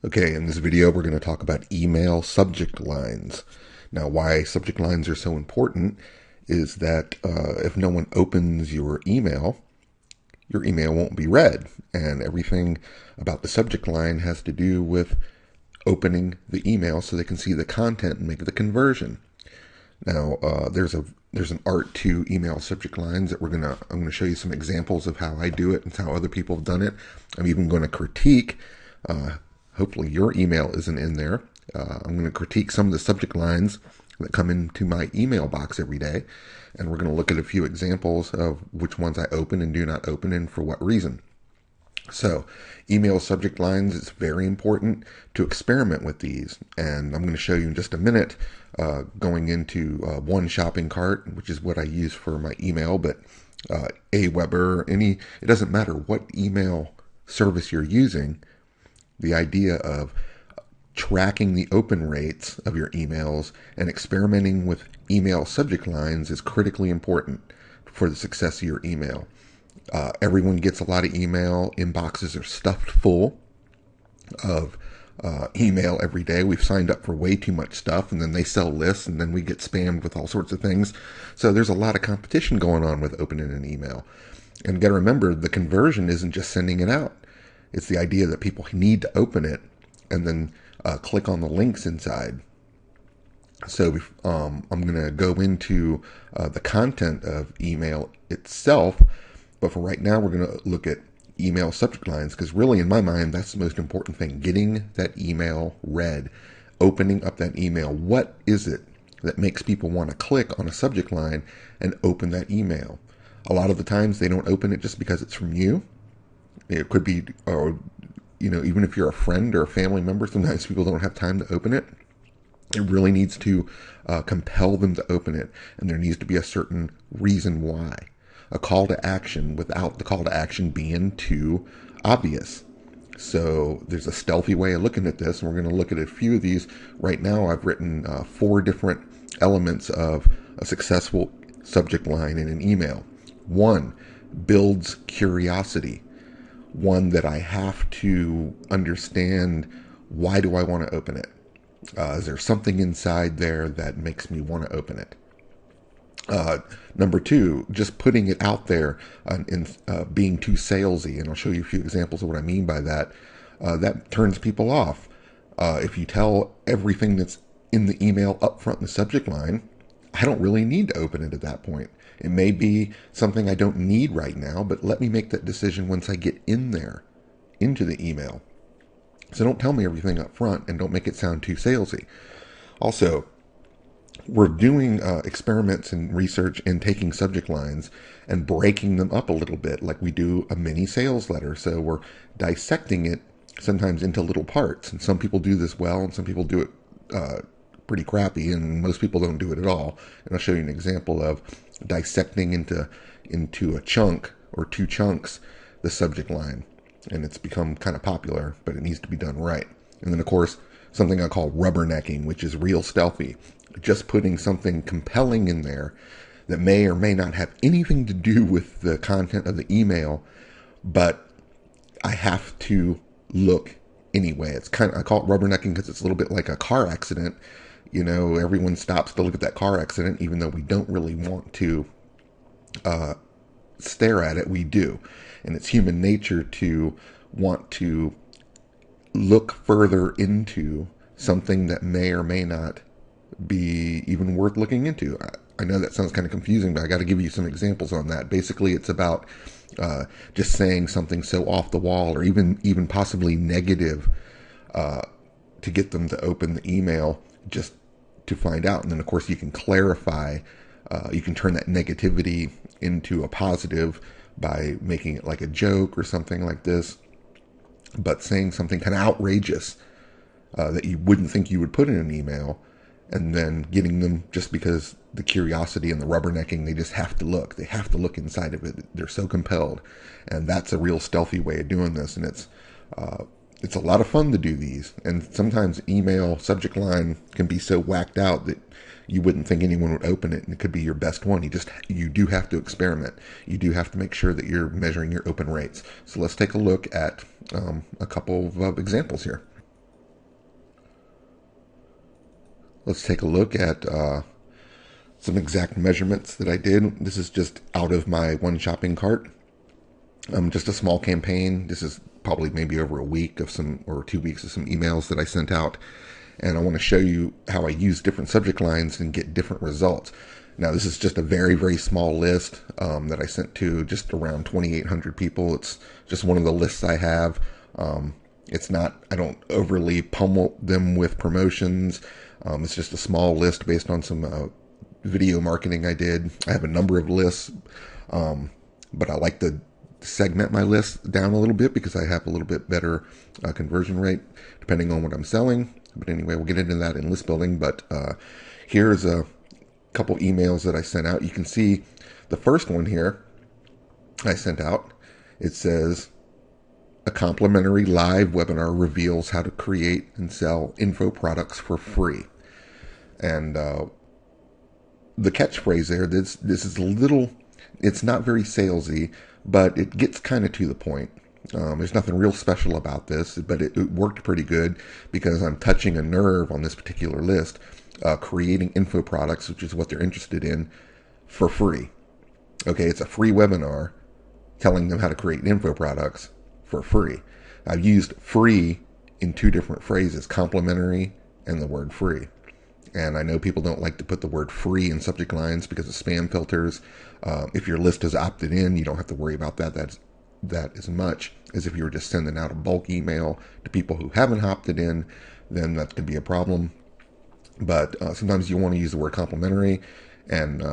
Okay, in this video we're going to talk about email subject lines. Now, why subject lines are so important is that if no one opens your email won't be read, and everything about the subject line has to do with opening the email so they can see the content and make the conversion. Now, there's an art to email subject lines that I'm going to show you some examples of how I do it and how other people have done it. I'm even going to critique. Hopefully your email isn't in there. I'm going to critique some of the subject lines that come into my email box every day, and we're going to look at a few examples of which ones I open and do not open and for what reason. So, email subject lines, it's very important to experiment with these, and I'm going to show you in just a minute going into one shopping cart, which is what I use for my email, but Aweber, it doesn't matter what email service you're using. The idea of tracking the open rates of your emails and experimenting with email subject lines is critically important for the success of your email. Everyone gets a lot of email. Inboxes are stuffed full of email every day. We've signed up for way too much stuff, and then they sell lists, and then we get spammed with all sorts of things. So there's a lot of competition going on with opening an email. And you got to remember, the conversion isn't just sending it out. It's the idea that people need to open it and then click on the links inside. So I'm going to go into the content of email itself, but for right now we're going to look at email subject lines, because really in my mind that's the most important thing, getting that email read, opening up that email. What is it that makes people want to click on a subject line and open that email? A lot of the times they don't open it just because it's from you. It could be, or even if you're a friend or a family member, sometimes people don't have time to open it. It really needs to compel them to open it, and there needs to be a certain reason why. A call to action without the call to action being too obvious. So there's a stealthy way of looking at this, and we're going to look at a few of these. Right now I've written 4 different elements of a successful subject line in an email. 1, builds curiosity. One that I have to understand, why do I want to open it? Is there something inside there that makes me want to open it? Number 2, just putting it out there in being too salesy, and I'll show you a few examples of what I mean by that. That turns people off. If you tell everything that's in the email up front in the subject line, I don't really need to open it at that point. It may be something I don't need right now, but let me make that decision once I get in there, into the email. So don't tell me everything up front, and don't make it sound too salesy. Also, we're doing experiments and research and taking subject lines and breaking them up a little bit, like we do a mini sales letter. So we're dissecting it sometimes into little parts, and some people do this well, and some people do it pretty crappy, and most people don't do it at all. And I'll show you an example of dissecting into a chunk or 2 chunks the subject line, and it's become kind of popular, but it needs to be done right. And then of course something I call rubbernecking, which is real stealthy, just putting something compelling in there that may or may not have anything to do with the content of the email, but I have to look anyway. I call it rubbernecking because it's a little bit like a car accident. Everyone stops to look at that car accident, even though we don't really want to stare at it. We do. And it's human nature to want to look further into something that may or may not be even worth looking into. I know that sounds kind of confusing, but I got to give you some examples on that. Basically, it's about just saying something so off the wall, or even possibly negative, to get them to open the email just to find out. And then of course you can clarify, you can turn that negativity into a positive by making it like a joke or something like this, but saying something kind of outrageous that you wouldn't think you would put in an email, and then getting them, just because the curiosity and the rubbernecking, they just have to look. They have to look inside of it. They're so compelled. And that's a real stealthy way of doing this. And it's a lot of fun to do these. And sometimes email subject line can be so whacked out that you wouldn't think anyone would open it, and it could be your best one. You do have to experiment. You do have to make sure that you're measuring your open rates. So let's take a look at a couple of examples here. let's take a look at some exact measurements that I did. This is just out of my one shopping cart. Just a small campaign. This is probably maybe over a week of some, or 2 weeks of some emails that I sent out. And I want to show you how I use different subject lines and get different results. Now, this is just a very, very small list that I sent to just around 2,800 people. It's just one of the lists I have. It's not, I don't overly pummel them with promotions. It's just a small list based on some video marketing I did. I have a number of lists, but I like to segment my list down a little bit because I have a little bit better conversion rate depending on what I'm selling. But anyway, we'll get into that in list building. But here's a couple emails that I sent out. You can see the first one here I sent out. It says, a complimentary live webinar reveals how to create and sell info products for free. And the catchphrase there, this is a little, it's not very salesy, but it gets kind of to the point. There's nothing real special about this, but it worked pretty good because I'm touching a nerve on this particular list, creating info products, which is what they're interested in, for free. Okay, it's a free webinar telling them how to create info products for free. I've used free in two different phrases, complimentary and the word free. And I know people don't like to put the word free in subject lines because of spam filters. If your list is opted in, you don't have to worry about that as much as if you were just sending out a bulk email to people who haven't opted in, then that could be a problem. But sometimes you want to use the word complimentary, and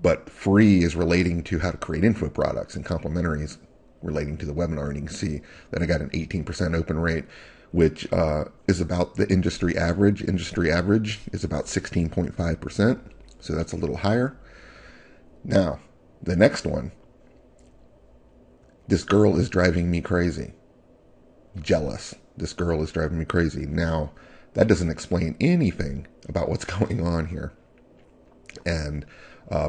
but free is relating to how to create info products, and complimentary is relating to the webinar. And you can see that I got an 18% open rate, which is about the industry average. Industry average is about 16.5%, so that's a little higher. Now, the next one, this girl is driving me crazy. Jealous. This girl is driving me crazy. Now, that doesn't explain anything about what's going on here. And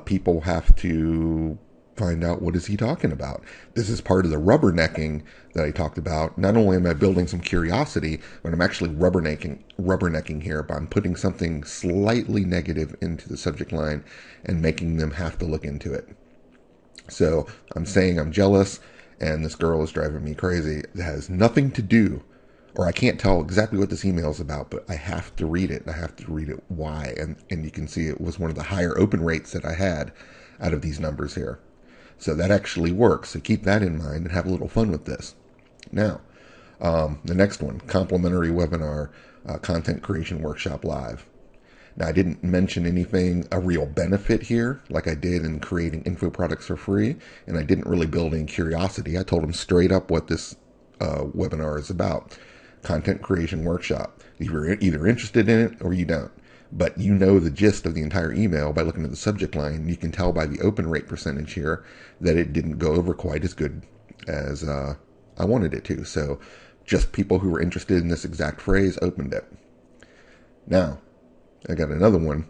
people have to find out, what is he talking about? This is part of the rubbernecking that I talked about. Not only am I building some curiosity, but I'm actually rubbernecking here, but I'm putting something slightly negative into the subject line and making them have to look into it. So I'm saying I'm jealous and this girl is driving me crazy. It has nothing to do, or I can't tell exactly what this email is about, but I have to read it. I have to read it why. And you can see it was one of the higher open rates that I had out of these numbers here. So that actually works. So keep that in mind and have a little fun with this. Now, the next one, complimentary webinar, content creation workshop live. Now, I didn't mention anything, a real benefit here, like I did in creating info products for free, and I didn't really build in curiosity. I told them straight up what this webinar is about. Content creation workshop. You're either interested in it or you don't. But you know the gist of the entire email by looking at the subject line. You can tell by the open rate percentage here that it didn't go over quite as good as I wanted it to. So just people who were interested in this exact phrase opened it. Now, I got another one.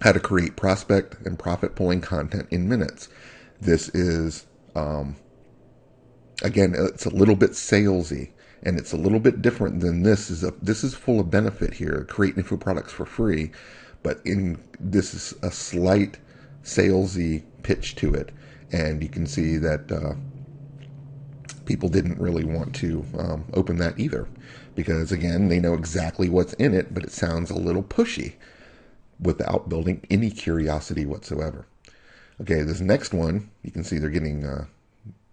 How to create prospect and profit pulling content in minutes. This is, again, it's a little bit salesy. And it's a little bit different than this. This is full of benefit here. Create info products for free, but this is a slight salesy pitch to it, and you can see that people didn't really want to open that either, because again, they know exactly what's in it, but it sounds a little pushy without building any curiosity whatsoever. Okay, this next one, you can see they're getting a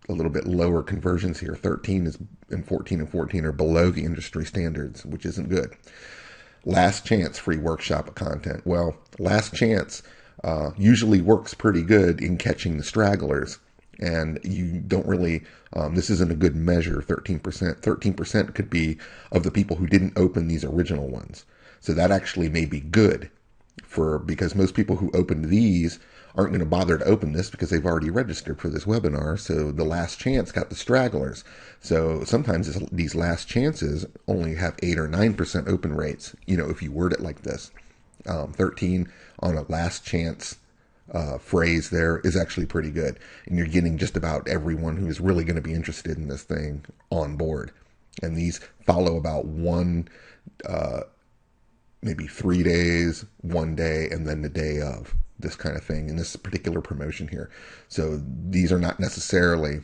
little bit lower conversions here. 13 is and 14 are below the industry standards, which isn't good. Last chance free workshop content. Well, last chance usually works pretty good in catching the stragglers, and you don't really, this isn't a good measure, 13%. 13% could be of the people who didn't open these original ones. So that actually may be good because most people who opened these aren't going to bother to open this because they've already registered for this webinar. So the last chance got the stragglers. So sometimes these last chances only have 8 or 9% open rates. You know, if you word it like this, 13 on a last chance phrase there is actually pretty good. And you're getting just about everyone who is really going to be interested in this thing on board. And these follow about one maybe 3 days, 1 day, and then the day of, this kind of thing in this particular promotion here. So these are not necessarily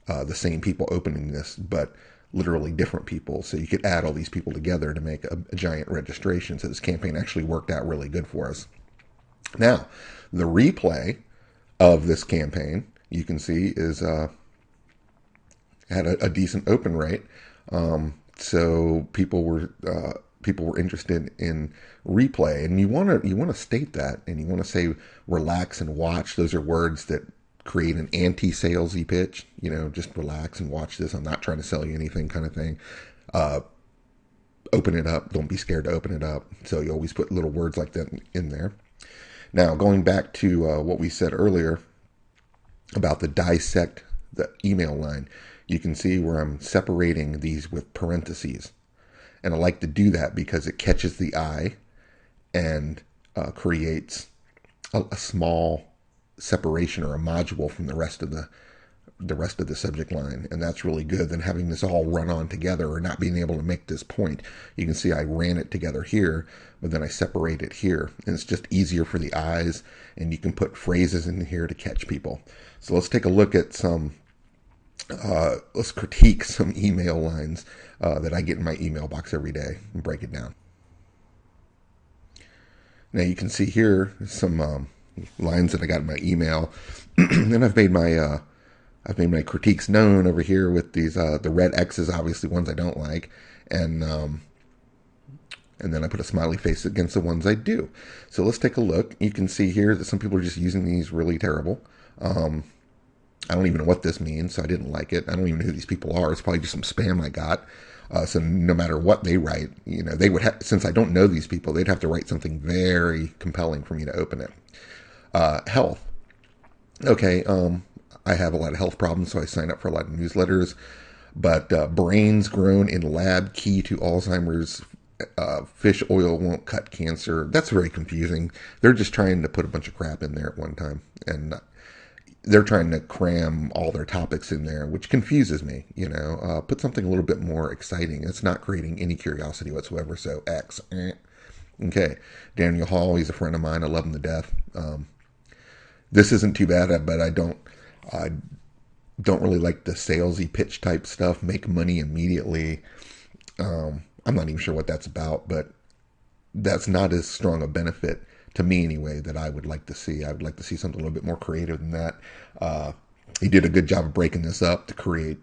the same people opening this, but literally different people. So you could add all these people together to make a giant registration. So this campaign actually worked out really good for us. Now, the replay of this campaign, you can see, is had a decent open rate. So people were interested in replay, and you want to state that, and you want to say relax and watch. Those are words that create an anti-salesy pitch. Just relax and watch this. I'm not trying to sell you anything, kind of thing. Open it up. Don't be scared to open it up. So you always put little words like that in there. Now, going back to what we said earlier about the dissect the email line, you can see where I'm separating these with parentheses. And I like to do that because it catches the eye and creates a small separation or a module from the rest of the subject line. And that's really good than having this all run on together or not being able to make this point. You can see I ran it together here, but then I separate it here. And it's just easier for the eyes, and you can put phrases in here to catch people. So let's take a look at let's critique some email lines that I get in my email box every day and break it down. Now you can see here some lines that I got in my email, and I've made my critiques known over here with these the red X's, obviously ones I don't like, and then I put a smiley face against the ones I do. So let's take a look. You can see here that some people are just using these really terrible. I don't even know what this means, so I didn't like it. I don't even know who these people are. It's probably just some spam I got. So no matter what they write, they would have, since I don't know these people, they'd have to write something very compelling for me to open it. Health. Okay, I have a lot of health problems, so I sign up for a lot of newsletters. But brains grown in lab key to Alzheimer's. Fish oil won't cut cancer. That's very confusing. They're just trying to put a bunch of crap in there at one time. And they're trying to cram all their topics in there, which confuses me. Put something a little bit more exciting. It's not creating any curiosity whatsoever. So X. Okay. Daniel Hall, he's a friend of mine. I love him to death. This isn't too bad, but I don't really like the salesy pitch type stuff. Make money immediately. I'm not even sure what that's about, but that's not as strong a benefit to me anyway that I would like to see. I would like to see something a little bit more creative than that. He did a good job of breaking this up to create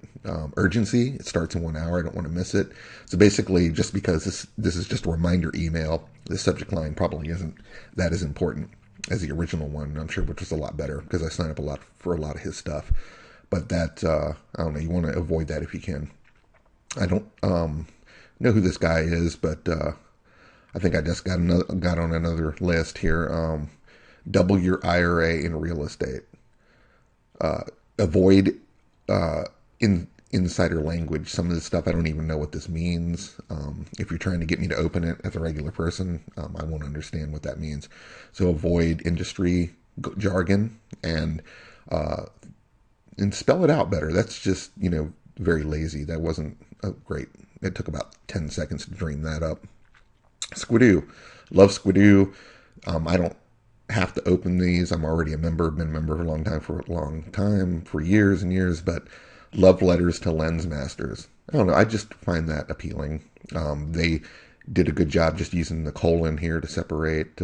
urgency. It starts in 1 hour. I don't want to miss it. So basically, just because this is just a reminder email, the subject line probably isn't that as important as the original one, I'm sure, which was a lot better because I sign up for a lot of his stuff. But that, I don't know, you want to avoid that if you can. I don't know who this guy is, but I think I just got on another list here. Double your IRA in real estate. Avoid insider language. Some of this stuff, I don't even know what this means. If you're trying to get me to open it as a regular person, I won't understand what that means. So avoid industry jargon and spell it out better. That's just, very lazy. That wasn't great. It took about 10 seconds to dream that up. Squidoo. Love Squidoo. I don't have to open these. I'm already a member. Been a member for a long time, for years and years, but love letters to lens masters. I don't know. I just find that appealing. They did a good job just using the colon here to separate.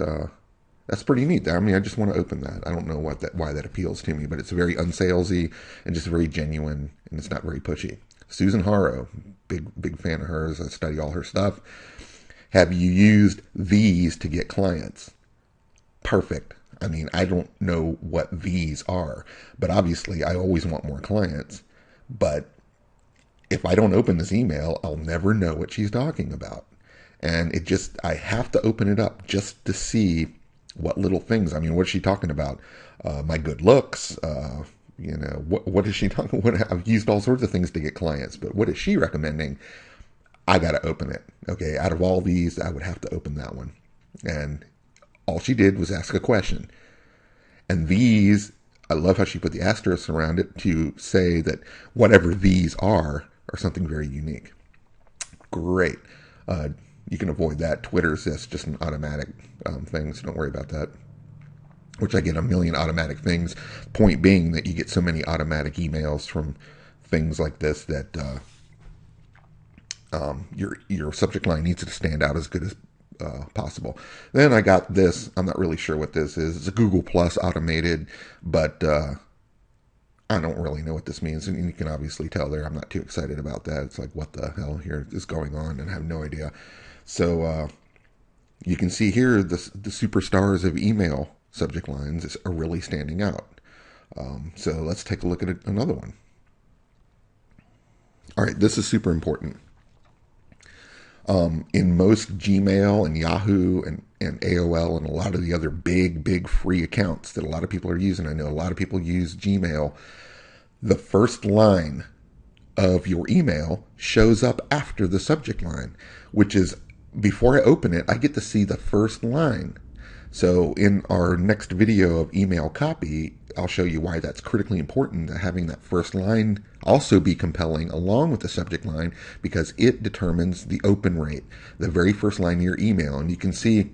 That's pretty neat. I mean, I just want to open that. I don't know why that appeals to me, but it's very unsalesy and just very genuine, and it's not very pushy. Susan Haro, big fan of hers. I study all her stuff. Have you used these to get clients? Perfect. I mean, I don't know what these are, but obviously I always want more clients. But if I don't open this email, I'll never know what she's talking about. And I have to open it up just to see what little things. I mean, what's she talking about? My good looks, what is she talking about? I've used all sorts of things to get clients, but what is she recommending? I got to open it. Okay. Out of all these, I would have to open that one. And all she did was ask a question. And these, I love how she put the asterisk around it to say that whatever these are something very unique. Great. You can avoid that. Twitter's just an automatic thing, so don't worry about that. Which I get a million automatic things. Point being that you get so many automatic emails from things like this that your subject line needs to stand out as good as possible. Then I got this. I'm not really sure what this is. It's a Google Plus automated, but I don't really know what this means. And you can obviously tell there I'm not too excited about that. It's like, what the hell here is going on? And I have no idea. So you can see here the superstars of email subject lines are really standing out. So let's take a look at another one. All right, this is super important. In most Gmail and Yahoo and AOL and a lot of the other big free accounts that a lot of people are using, I know a lot of people use Gmail, the first line of your email shows up after the subject line, which is, before I open it, I get to see the first line. So in our next video of email copy, I'll show you why that's critically important, that having that first line also be compelling along with the subject line, because it determines the open rate, the very first line of your email. And you can see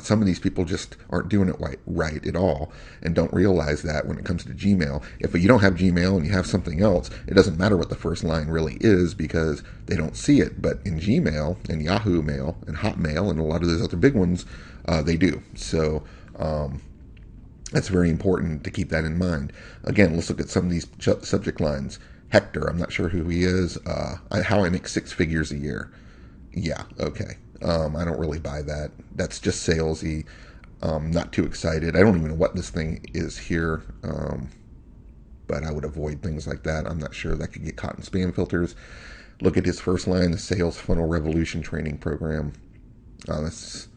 some of these people just aren't doing it right at all and don't realize that when it comes to Gmail. If you don't have Gmail and you have something else, it doesn't matter what the first line really is because they don't see it. But in Gmail and Yahoo Mail and Hotmail and a lot of those other big ones, they do. So that's very important to keep that in mind. Again, let's look at some of these subject lines. Hector, I'm not sure who he is. How I make 6 figures a year. Yeah, okay. I don't really buy that. That's just salesy. Not too excited. I don't even know what this thing is here. But I would avoid things like that. I'm not sure. That could get caught in spam filters. Look at his first line, the Sales Funnel Revolution Training Program. That's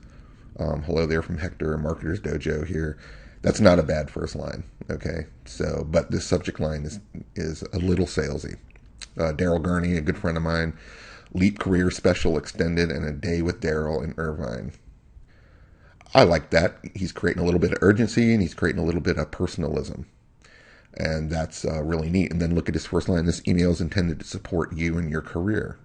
hello there from Hector, Marketer's Dojo here. That's not a bad first line, okay? So, but this subject line is a little salesy. Daryl Gurney, a good friend of mine, Leap Career Special Extended and a Day with Daryl in Irvine. I like that. He's creating a little bit of urgency and he's creating a little bit of personalism. And that's really neat. And then look at his first line. This email is intended to support you in your career.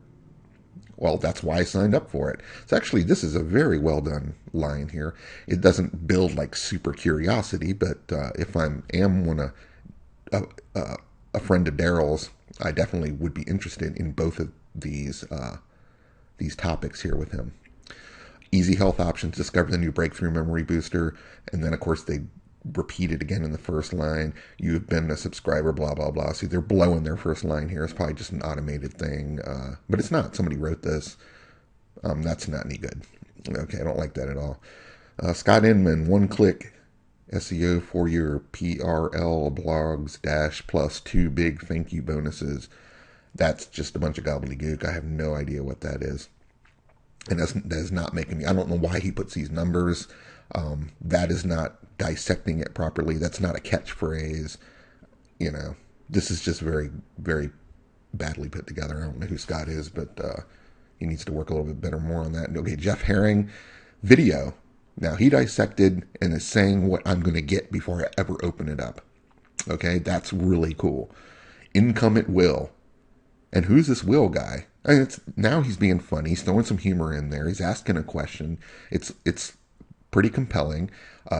Well, that's why I signed up for it. So actually, this is a very well done line here. It doesn't build like super curiosity, but if I am a friend of Daryl's, I definitely would be interested in both of these topics here with him. Easy health options, discover the new breakthrough memory booster, and then of course they repeat it again in the first line. You've been a subscriber, blah, blah, blah. See, they're blowing their first line here. It's probably just an automated thing, but it's not. Somebody wrote this. That's not any good. Okay, I don't like that at all. Scott Inman, one-click SEO for your PRL blogs dash plus 2 big thank you bonuses. That's just a bunch of gobbledygook. I have no idea what that is. And that is not making me, I don't know why he puts these numbers. That is not dissecting it properly. That's not a catchphrase. You know, this is just very, very badly put together. I don't know who Scott is, but he needs to work a little bit better more on that. Okay, Jeff Herring, video. Now, he dissected and is saying what I'm going to get before I ever open it up. Okay, that's really cool. Income at will. And who's this Will guy? I mean, now he's being funny. He's throwing some humor in there. He's asking a question. It's pretty compelling.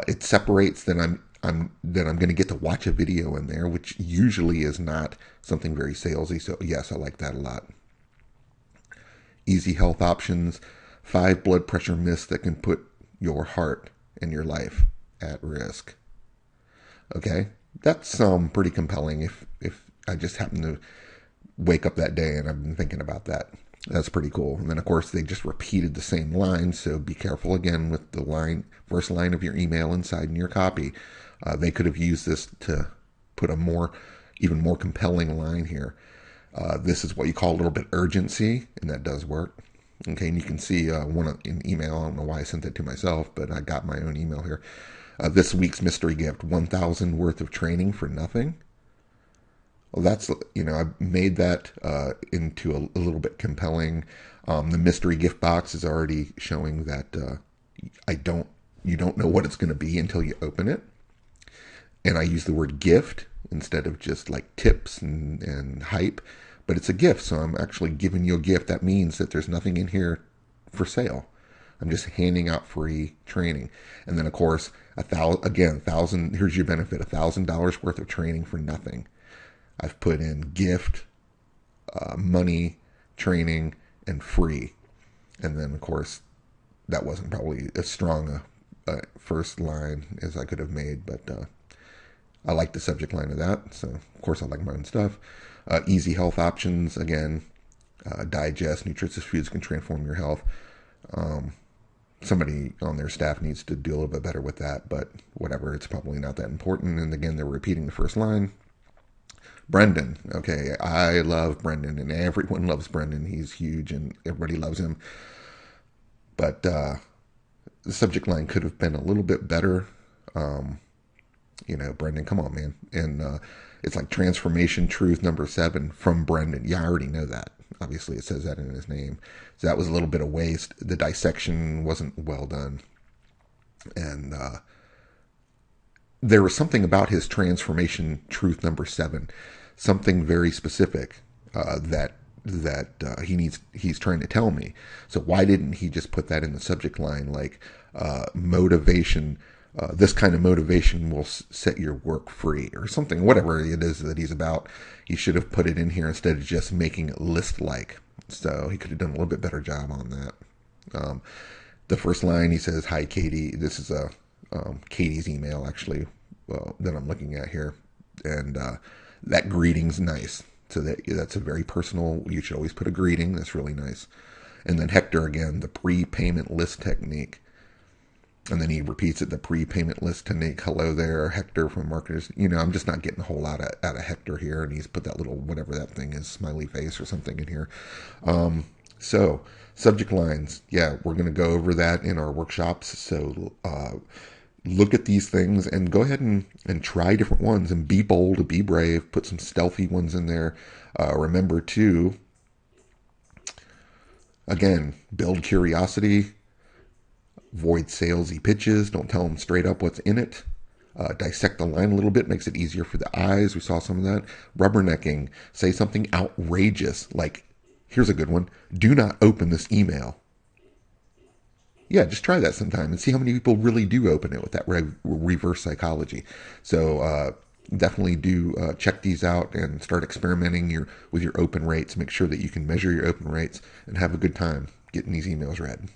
It separates that I'm going to get to watch a video in there, which usually is not something very salesy. So yes, I like that a lot. Easy health options, 5 blood pressure myths that can put your heart and your life at risk. Okay, that's pretty compelling. If I just happen to wake up that day and I've been thinking about that. That's pretty cool. And then, of course, they just repeated the same line, so be careful again with the first line of your email inside in your copy. They could have used this to put even more compelling line here. This is what you call a little bit urgency, and that does work. Okay, and you can see one in email. I don't know why I sent that to myself, but I got my own email here. This week's mystery gift, 1,000 worth of training for nothing. Well, that's, I made that into a little bit compelling. The mystery gift box is already showing that you don't know what it's going to be until you open it. And I use the word gift instead of just like tips and hype, but it's a gift. So I'm actually giving you a gift. That means that there's nothing in here for sale. I'm just handing out free training. And then, of course, $1,000, here's your benefit, $1,000 worth of training for nothing. I've put in gift, money, training, and free. And then, of course, that wasn't probably as strong a first line as I could have made, but I like the subject line of that. So, of course, I like my own stuff. Easy health options, again, digest, nutritious foods can transform your health. Somebody on their staff needs to do a little bit better with that, but whatever, it's probably not that important. And again, they're repeating the first line. Brendan, okay, I love Brendan, and everyone loves Brendan. He's huge, and everybody loves him. But the subject line could have been a little bit better. Brendan, come on, man. And it's like transformation truth number 7 from Brendan. Yeah, I already know that. Obviously, it says that in his name. So that was a little bit of waste. The dissection wasn't well done. And there was something about his transformation truth number 7, something very specific that he's trying to tell me. So why didn't he just put that in the subject line, like motivation? This kind of motivation will set your work free, or something, whatever it is that he's about. He should have put it in here instead of just making it list-like. So he could have done a little bit better job on that. The first line, he says, "Hi, Katie." This is Katie's email, actually, that I'm looking at here. And that greeting's nice. So that's a very personal, you should always put a greeting. That's really nice. And then Hector, again, the prepayment list technique. And then he repeats it, the prepayment list technique. Hello there, Hector from Marketers. I'm just not getting a whole lot out of Hector here. And he's put that little, whatever that thing is, smiley face or something in here. So, subject lines. Yeah, we're going to go over that in our workshops. So, look at these things and go ahead and try different ones and be bold, be brave, put some stealthy ones in there. Remember to, again, build curiosity. Avoid salesy pitches. Don't tell them straight up what's in it. Dissect the line a little bit. Makes it easier for the eyes. We saw some of that. Rubbernecking. Say something outrageous. Like, here's a good one. Do not open this email. Yeah, just try that sometime and see how many people really do open it with that reverse psychology. So definitely do check these out and start experimenting with your open rates. Make sure that you can measure your open rates and have a good time getting these emails read.